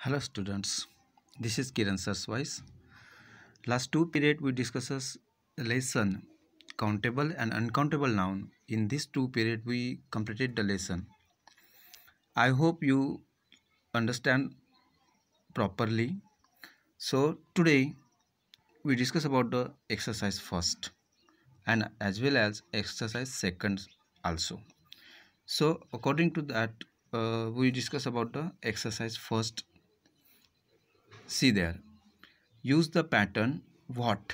Hello students, this is Kiran Sir's voice. Last two period we discusses lesson countable and uncountable noun. In this two period we completed the lesson. I hope you understand properly. So today we discuss about the exercise first and as well as exercise second also. So according to that we discuss about the exercise first. See there. Use the pattern what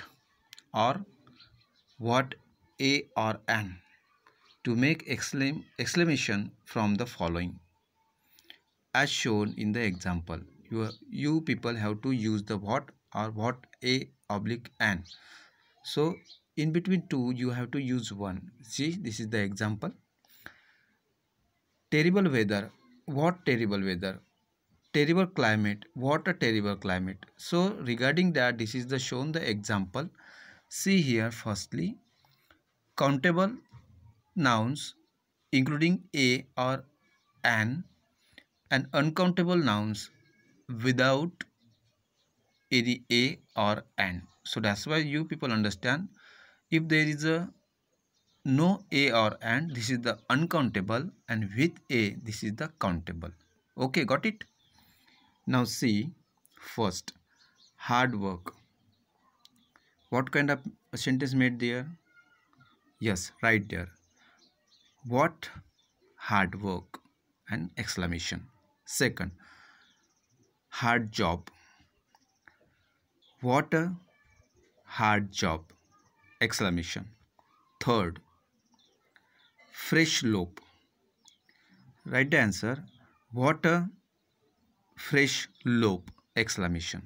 or what a or an to make exclamation from the following as shown in the example. You people have to use the what or what a oblique an. So in between two you have to use one. See, this is the example. Terrible weather. What terrible weather? Terrible climate. What a terrible climate. So regarding that, this is the shown the example. See here firstly, countable nouns including a or an, and uncountable nouns without any a or an. So that's why you people understand, if there is a no a or an, this is the uncountable, and with a this is the countable. Okay, got it? Now see first, hard work. What kind of sentence made there? Yes, right there. What hard work, and exclamation. Second, hard job. What a hard job, exclamation. Third, fresh loaf. Write the answer. What a fresh loaf, exclamation.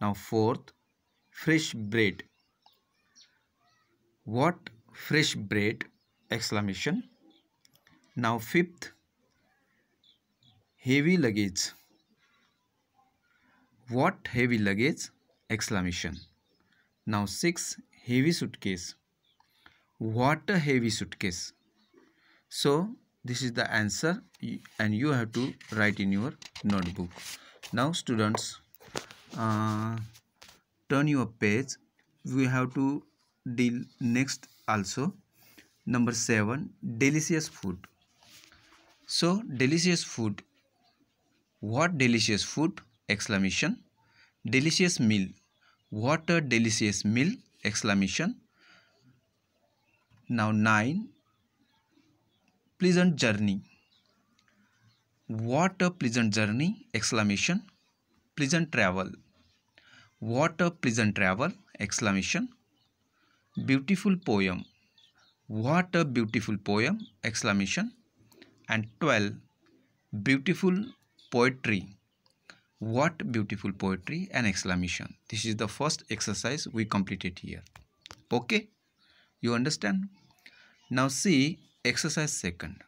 Now fourth, fresh bread. What fresh bread, exclamation. Now fifth, heavy luggage. What heavy luggage, exclamation. Now sixth, heavy suitcase. What a heavy suitcase. So this is the answer and you have to write in your notebook. Now students, turn your page. We have to deal next also. Number 7, delicious food. So delicious food. What delicious food, exclamation. Delicious meal. What a delicious meal, exclamation. Now 9, pleasant journey. What a pleasant journey, exclamation. Pleasant travel. What a pleasant travel, exclamation. Beautiful poem. What a beautiful poem, exclamation. And 12, beautiful poetry. What beautiful poetry, an exclamation. This is the first exercise we completed here. Okay, you understand? Now see exercise second.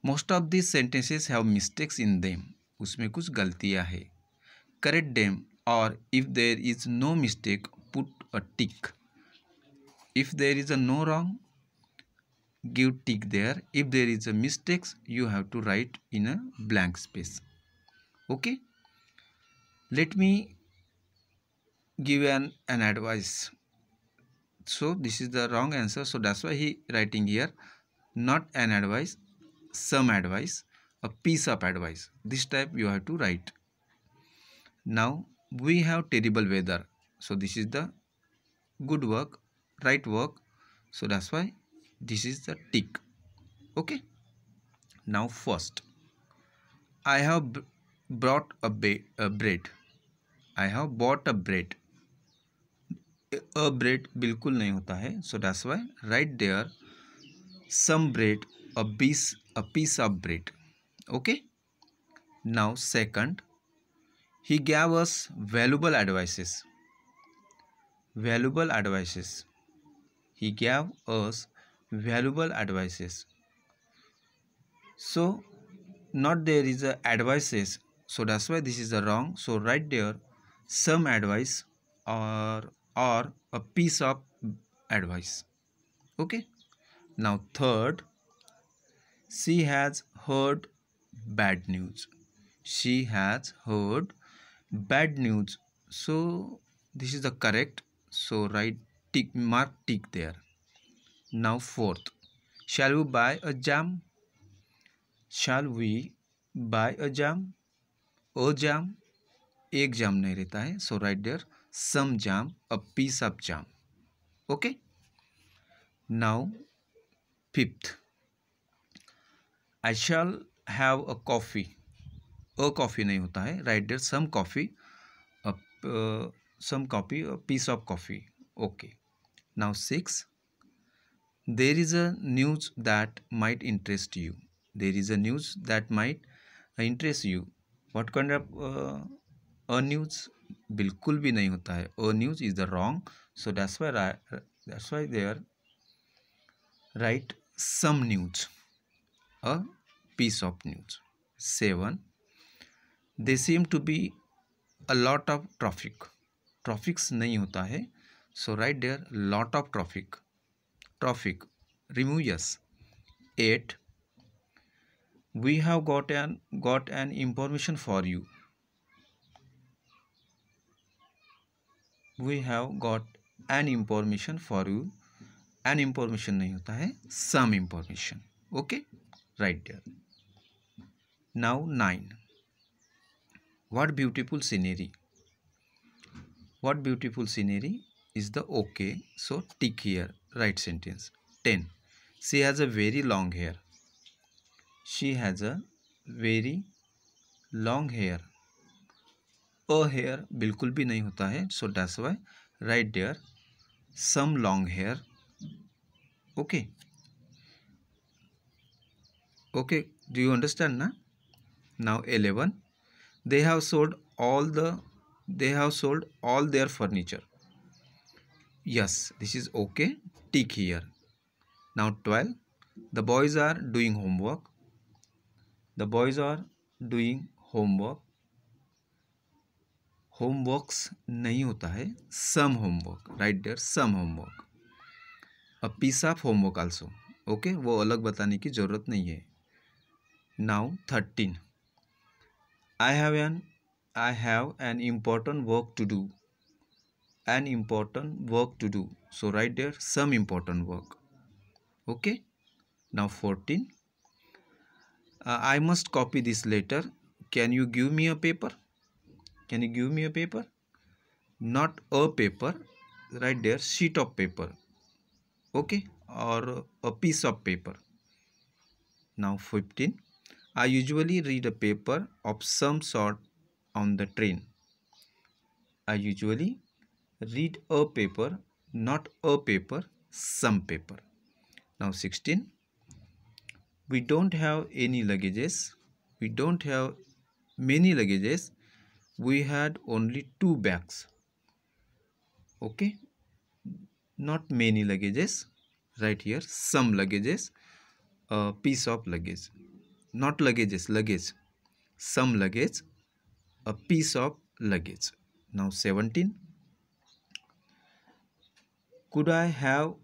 Most of these sentences have mistakes in them. उसमें कुछ गलतियां है. Correct them, or if there is no mistake, put a tick. If there is a no wrong, give tick there. If there is a mistakes, you have to write in a blank space. Okay, let me give an advice. So this is the wrong answer, so that's why he writing here not an advice, some advice, a piece of advice. This type you have to write. Now we have terrible weather, so this is the good work, right work, so that's why this is the tick. Okay, now first, I have brought a bread. I have bought a bread. A bread बिल्कुल नहीं होता है, so that's why right there some bread, a piece of bread. Okay, now second, he gave us valuable advices. Valuable advices. He gave us valuable advices. So not there is a advices, so that's why this is the wrong. So right there some advice or a piece of advice. Okay, now third, she has heard bad news. She has heard bad news. So this is the correct. So write tick, mark tick there. Now fourth, shall we buy a jam? Shall we buy a jam? A jam, एक जाम नहीं रहता है. So write there some jam, a piece of jam. Okay. Now fifth, I shall have a coffee. A coffee नहीं होता है. Write there some coffee, some coffee, a piece of coffee. Okay. Now six, there is a news that might interest you. There is a news that might interest you. What kind of a news? बिल्कुल भी नहीं होता है. A news is the wrong. So that's why there write some news, a piece of news. 7, they seem to be a lot of traffic. Traffics नहीं होता है. So write there lot of traffic. Traffic, remove yes. 8, we have got an information for you. We have got an information for you. An information नहीं होता है. Some information. Okay, right there. Now 9, what beautiful scenery. What beautiful scenery is the okay. So tick here, right sentence. 10, she has a very long hair. She has a very long hair. A hair बिल्कुल भी नहीं होता है. So that's why right there some long hair. Okay. Okay, do you understand na? Now 11, they have sold all their furniture. Yes, this is okay. Tick here. Now 12, the boys are doing homework. The boys are doing homework. Homeworks नहीं होता है. Some homework. Right there some homework. A piece of homework also. Okay, वो अलग बताने की ज़रूरत नहीं है. Now 13, I have an important work to do. An important work to do. So write there some important work. Okay. Now 14, I must copy this letter. Can you give me a paper? Can you give me a paper? Not a paper. Write there sheet of paper. Okay, or a piece of paper. Now 15, I usually read a paper of some sort on the train. I usually read a paper, not a paper, some paper. Now 16, we don't have any luggages. We don't have many luggages. We had only 2 bags. Okay, not many luggages. Right here some luggages, a piece of luggage. Not luggages, luggage. Some luggage, a piece of luggage. Now 17, could I have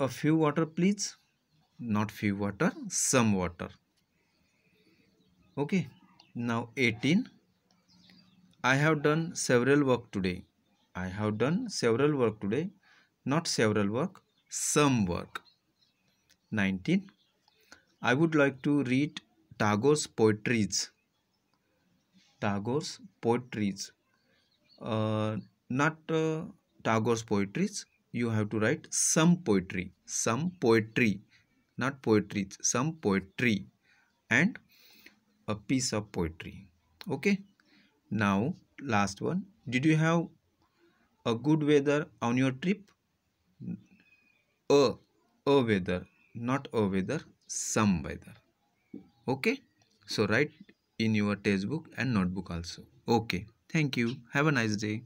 a few water please? Not few water, some water. Okay. Now 18, I have done several work today. I have done several work today. Not several work, some work. 19, I would like to read Tagore's poetries. Tagore's poetries. Not Tagore's poetries. You have to write some poetry. Some poetry. Not poetry. Some poetry. And a piece of poetry. Okay. Now last one. Did you have a good weather on your trip? A weather. Not a weather. Some weather. Okay. So write in your textbook and notebook also. Okay. Thank you. Have a nice day.